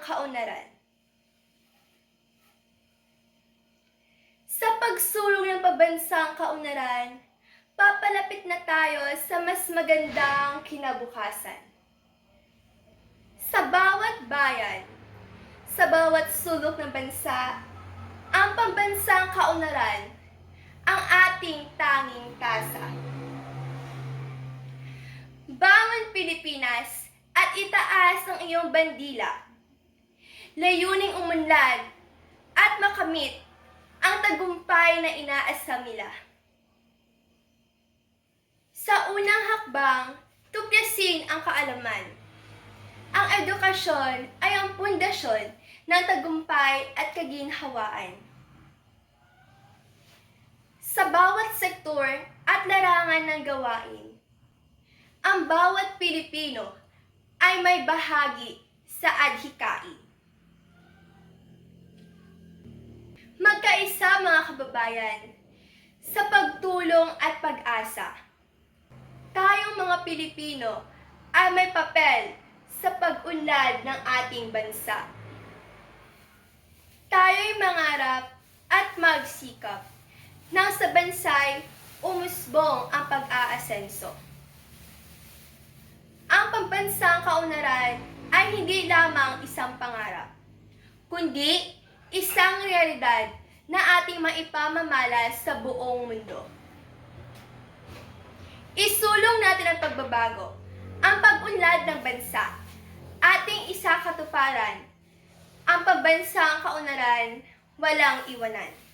kaunlaran. Sa pagsulong ng pambansang kaunlaran, papalapit na tayo sa mas magandang kinabukasan. Sa bawat bayan, sa bawat sulok ng bansa, ang pambansang kaunlaran ang ating tanging tasa. Bangon Pilipinas at itaas ang iyong bandila. Layuning umunlad at makamit ang tagumpay na inaasam nila. Sa unang hakbang, tuklasin ang kaalaman. Ang edukasyon ay ang pundasyon ng tagumpay at kaginhawaan. Sa bawat sektor at larangan ng gawain, ang bawat Pilipino ay may bahagi sa adhikain. Magkaisa mga kababayan, sa pagtulong at pag-asa, tayong mga Pilipino ay may papel sa pag-unlad ng ating bansa. Tayo'y mangarap at magsikap nang sa bansa'y umusbong ang pag-aasenso. Ang pambansang kaunlaran ay hindi lamang isang pangarap, kundi isang realidad na ating maipamamalas sa buong mundo. Isulong natin ang pagbabago, ang pag-unlad ng bansa, ating isakatuparan, ang pambansang kaunlaran walang iwanan.